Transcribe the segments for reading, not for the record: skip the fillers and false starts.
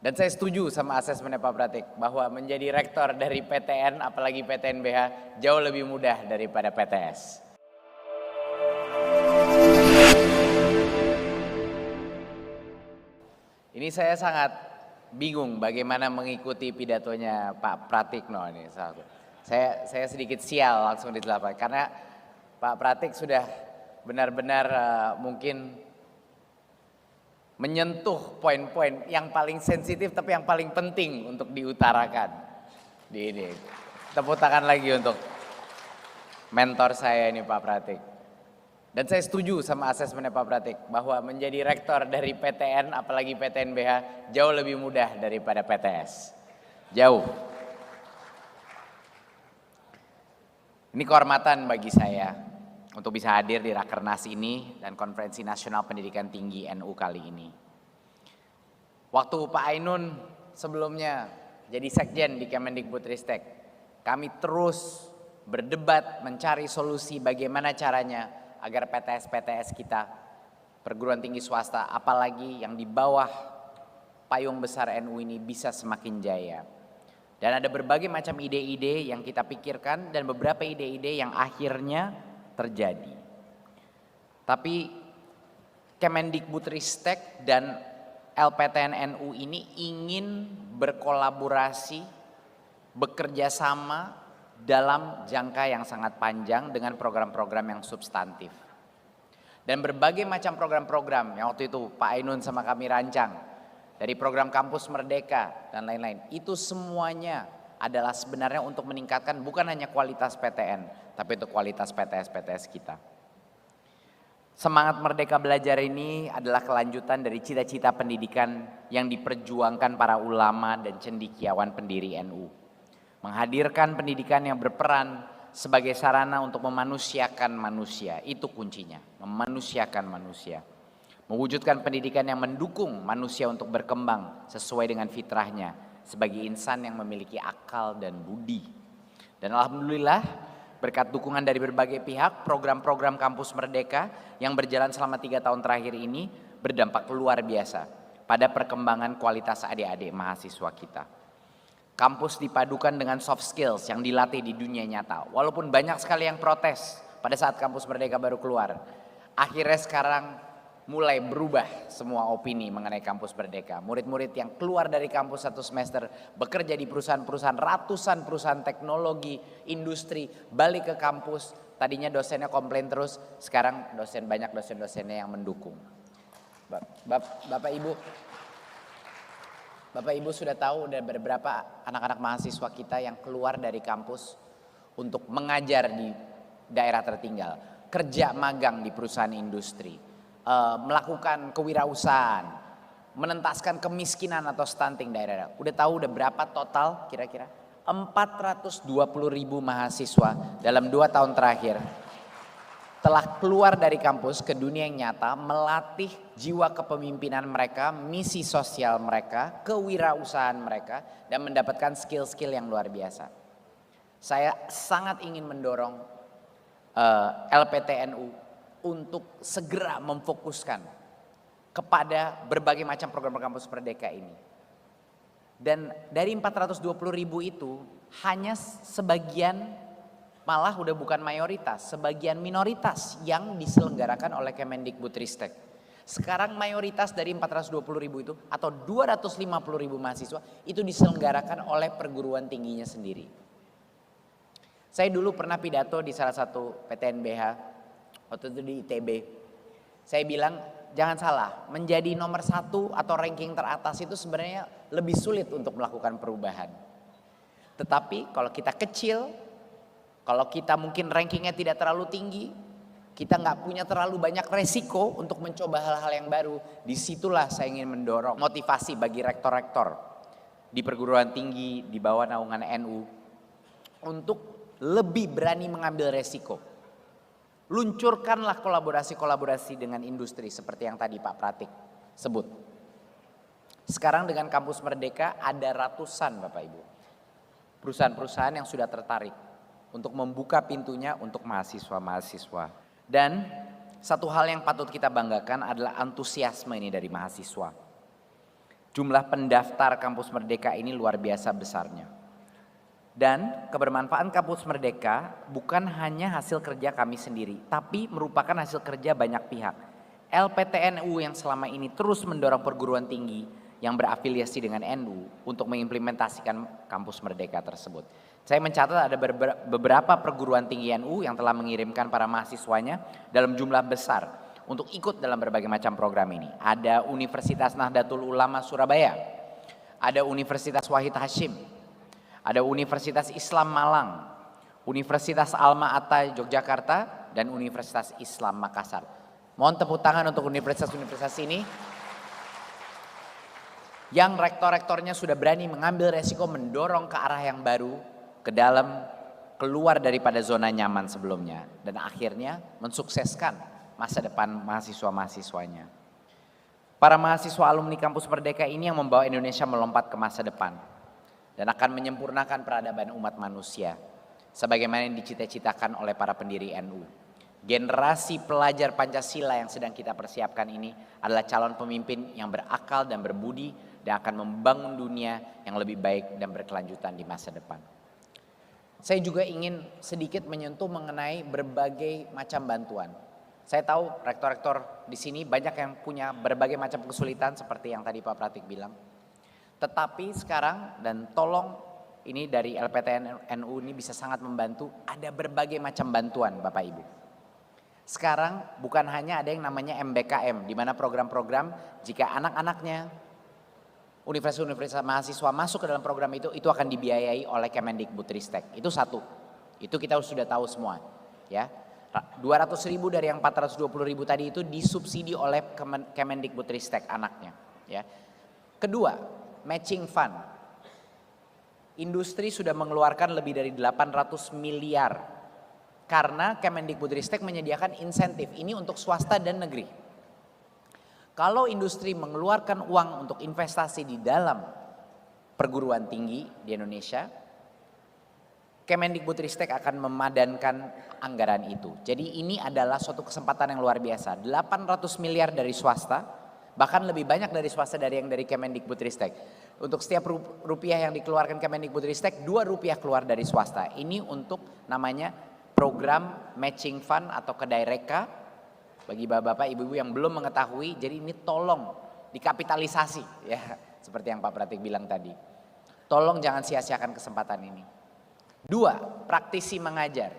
Dan saya setuju sama asesmennya Pak Pratik bahwa menjadi rektor dari PTN apalagi PTNBH jauh lebih mudah daripada PTS. Ini saya sangat bingung bagaimana mengikuti pidatonya Pak Pratikno ini. Saya sedikit sial langsung ditelapak karena Pak Pratik sudah benar-benar mungkin menyentuh poin-poin yang paling sensitif tapi yang paling penting untuk diutarakan. Ini tepuk tangan lagi untuk mentor saya ini Pak Pratik. Dan saya setuju sama asesmennya Pak Pratik bahwa menjadi rektor dari PTN apalagi PTNBH jauh lebih mudah daripada PTS. Jauh. Ini kehormatan bagi saya untuk bisa hadir di Rakernas ini dan Konferensi Nasional Pendidikan Tinggi NU kali ini. Waktu Pak Ainun sebelumnya jadi sekjen di Kemendikbudristek, kami terus berdebat mencari solusi bagaimana caranya agar PTS-PTS kita, perguruan tinggi swasta, apalagi yang di bawah payung besar NU ini bisa semakin jaya. Dan ada berbagai macam ide-ide yang kita pikirkan dan beberapa ide-ide yang akhirnya terjadi. Tapi Kemendikbudristek dan LPTN NU ini ingin berkolaborasi, bekerja sama dalam jangka yang sangat panjang dengan program-program yang substantif. Dan berbagai macam program-program yang waktu itu Pak Ainun sama kami rancang, dari program Kampus Merdeka dan lain-lain, itu semuanya adalah sebenarnya untuk meningkatkan bukan hanya kualitas PTN, tapi untuk kualitas PTS-PTS kita. Semangat Merdeka Belajar ini adalah kelanjutan dari cita-cita pendidikan yang diperjuangkan para ulama dan cendekiawan pendiri NU. Menghadirkan pendidikan yang berperan sebagai sarana untuk memanusiakan manusia, itu kuncinya, memanusiakan manusia. Mewujudkan pendidikan yang mendukung manusia untuk berkembang sesuai dengan fitrahnya sebagai insan yang memiliki akal dan budi. Dan alhamdulillah berkat dukungan dari berbagai pihak, program-program Kampus Merdeka yang berjalan selama 3 tahun terakhir ini berdampak luar biasa pada perkembangan kualitas adik-adik mahasiswa kita. Kampus dipadukan dengan soft skills yang dilatih di dunia nyata. Walaupun banyak sekali yang protes pada saat Kampus Merdeka baru keluar, akhirnya sekarang mulai berubah semua opini mengenai Kampus Merdeka. Murid-murid yang keluar dari kampus 1 semester bekerja di perusahaan-perusahaan, ratusan perusahaan teknologi, industri, balik ke kampus. Tadinya dosennya komplain terus, sekarang banyak dosen-dosennya yang mendukung. Bapak Ibu sudah tahu ada beberapa anak-anak mahasiswa kita yang keluar dari kampus untuk mengajar di daerah tertinggal, kerja magang di perusahaan industri, melakukan kewirausahaan, menentaskan kemiskinan atau stunting daerah. Udah tahu udah berapa total kira-kira? 420.000 mahasiswa dalam 2 tahun terakhir telah keluar dari kampus ke dunia yang nyata, melatih jiwa kepemimpinan mereka, misi sosial mereka, kewirausahaan mereka, dan mendapatkan skill-skill yang luar biasa. Saya sangat ingin mendorong LPTNU untuk segera memfokuskan kepada berbagai macam program Kampus Merdeka ini. Dan dari 420.000 itu hanya sebagian, malah udah bukan mayoritas, sebagian minoritas yang diselenggarakan oleh Kemendikbudristek. Sekarang mayoritas dari 420.000 itu atau 250.000 mahasiswa itu diselenggarakan oleh perguruan tingginya sendiri. Saya dulu pernah pidato di salah satu PTNBH waktu itu di ITB. Saya bilang jangan salah, menjadi nomor 1 atau ranking teratas itu sebenarnya lebih sulit untuk melakukan perubahan. Tetapi kalau kita kecil, kalau kita mungkin rankingnya tidak terlalu tinggi, kita nggak punya terlalu banyak resiko untuk mencoba hal-hal yang baru. Disitulah saya ingin mendorong motivasi bagi rektor-rektor di perguruan tinggi di bawah naungan NU untuk lebih berani mengambil resiko. Luncurkanlah kolaborasi-kolaborasi dengan industri seperti yang tadi Pak Pratik sebut. Sekarang dengan Kampus Merdeka ada ratusan Bapak Ibu perusahaan-perusahaan yang sudah tertarik untuk membuka pintunya untuk mahasiswa-mahasiswa. Dan satu hal yang patut kita banggakan adalah antusiasme ini dari mahasiswa. Jumlah pendaftar Kampus Merdeka ini luar biasa besarnya. Dan kebermanfaatan Kampus Merdeka bukan hanya hasil kerja kami sendiri, tapi merupakan hasil kerja banyak pihak. LPTNU yang selama ini terus mendorong perguruan tinggi yang berafiliasi dengan NU untuk mengimplementasikan Kampus Merdeka tersebut. Saya mencatat ada beberapa perguruan tinggi NU yang telah mengirimkan para mahasiswanya dalam jumlah besar untuk ikut dalam berbagai macam program ini. Ada Universitas Nahdlatul Ulama Surabaya, ada Universitas Wahid Hasyim, ada Universitas Islam Malang, Universitas Alma-Ata Yogyakarta, dan Universitas Islam Makassar. Mohon tepuk tangan untuk universitas-universitas ini yang rektor-rektornya sudah berani mengambil resiko mendorong ke arah yang baru, ke dalam, keluar daripada zona nyaman sebelumnya, dan akhirnya mensukseskan masa depan mahasiswa-mahasiswanya. Para mahasiswa alumni Kampus Merdeka ini yang membawa Indonesia melompat ke masa depan dan akan menyempurnakan peradaban umat manusia sebagaimana yang dicita-citakan oleh para pendiri NU. Generasi pelajar Pancasila yang sedang kita persiapkan ini adalah calon pemimpin yang berakal dan berbudi dan akan membangun dunia yang lebih baik dan berkelanjutan di masa depan. Saya juga ingin sedikit menyentuh mengenai berbagai macam bantuan. Saya tahu rektor-rektor di sini banyak yang punya berbagai macam kesulitan seperti yang tadi Pak Pratik bilang. Tetapi sekarang, dan tolong ini dari LPTN NU ini bisa sangat membantu, ada berbagai macam bantuan Bapak Ibu. Sekarang bukan hanya ada yang namanya MBKM, di mana program-program jika anak-anaknya universitas-universitas mahasiswa masuk ke dalam program itu akan dibiayai oleh Kemendikbudristek. Itu satu, itu kita sudah tahu semua. Ya, 200.000 dari yang 420.000 tadi itu disubsidi oleh Kemendikbudristek anaknya. Ya. Kedua, matching fund. Industri sudah mengeluarkan lebih dari 800 miliar karena Kemendikbudristek menyediakan insentif ini untuk swasta dan negeri. Kalau industri mengeluarkan uang untuk investasi di dalam perguruan tinggi di Indonesia, Kemendikbudristek akan memadankan anggaran itu. Jadi ini adalah suatu kesempatan yang luar biasa. 800 miliar dari swasta, bahkan lebih banyak dari swasta dari yang dari Kemendikbudristek. Untuk setiap rupiah yang dikeluarkan Kemendikbudristek, 2 rupiah keluar dari swasta. Ini untuk namanya program matching fund atau kedai reka. Bagi bapak-bapak, ibu-ibu yang belum mengetahui, jadi ini tolong dikapitalisasi ya, seperti yang Pak Pratik bilang tadi. Tolong jangan sia-siakan kesempatan ini. 2, praktisi mengajar.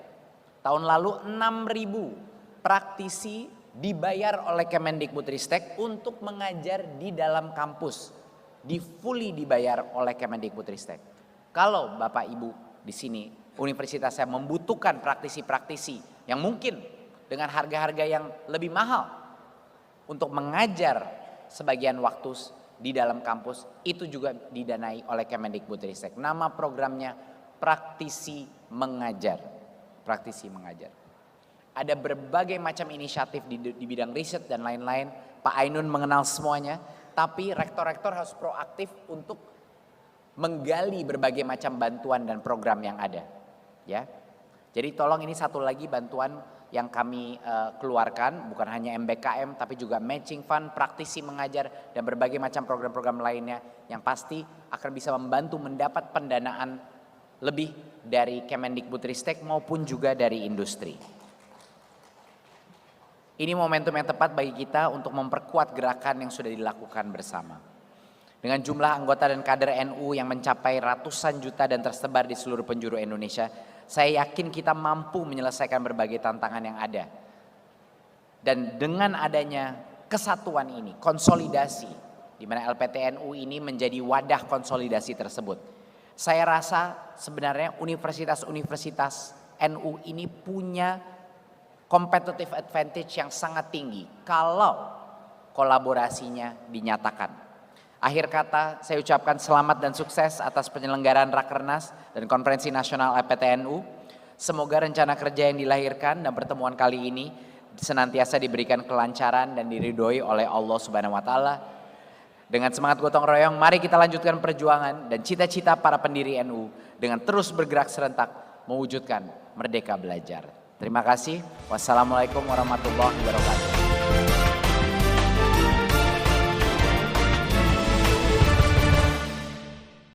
Tahun lalu 6.000 praktisi dibayar oleh Kemendikbudristek untuk mengajar di dalam kampus. Fully dibayar oleh Kemendikbudristek. Kalau Bapak Ibu di sini universitasnya membutuhkan praktisi-praktisi yang mungkin dengan harga-harga yang lebih mahal untuk mengajar sebagian waktu di dalam kampus, itu juga didanai oleh Kemendikbudristek. Nama programnya Praktisi Mengajar. Praktisi Mengajar. Ada berbagai macam inisiatif di bidang riset dan lain-lain. Pak Ainun mengenal semuanya, tapi rektor-rektor harus proaktif untuk menggali berbagai macam bantuan dan program yang ada. Ya, jadi tolong ini satu lagi bantuan yang kami keluarkan, bukan hanya MBKM tapi juga matching fund, praktisi mengajar, dan berbagai macam program-program lainnya yang pasti akan bisa membantu mendapat pendanaan lebih dari Kemendikbudristek maupun juga dari industri. Ini momentum yang tepat bagi kita untuk memperkuat gerakan yang sudah dilakukan bersama. Dengan jumlah anggota dan kader NU yang mencapai ratusan juta dan tersebar di seluruh penjuru Indonesia, saya yakin kita mampu menyelesaikan berbagai tantangan yang ada. Dan dengan adanya kesatuan ini, konsolidasi, di mana LPTNU ini menjadi wadah konsolidasi tersebut. Saya rasa sebenarnya universitas-universitas NU ini punya competitive advantage yang sangat tinggi kalau kolaborasinya dinyatakan. Akhir kata saya ucapkan selamat dan sukses atas penyelenggaraan Rakernas dan Konferensi Nasional LPTNU. Semoga rencana kerja yang dilahirkan dan pertemuan kali ini senantiasa diberikan kelancaran dan diridhoi oleh Allah Subhanahu wa taala. Dengan semangat gotong royong, mari kita lanjutkan perjuangan dan cita-cita para pendiri NU dengan terus bergerak serentak mewujudkan Merdeka Belajar. Terima kasih. Wassalamualaikum warahmatullahi wabarakatuh.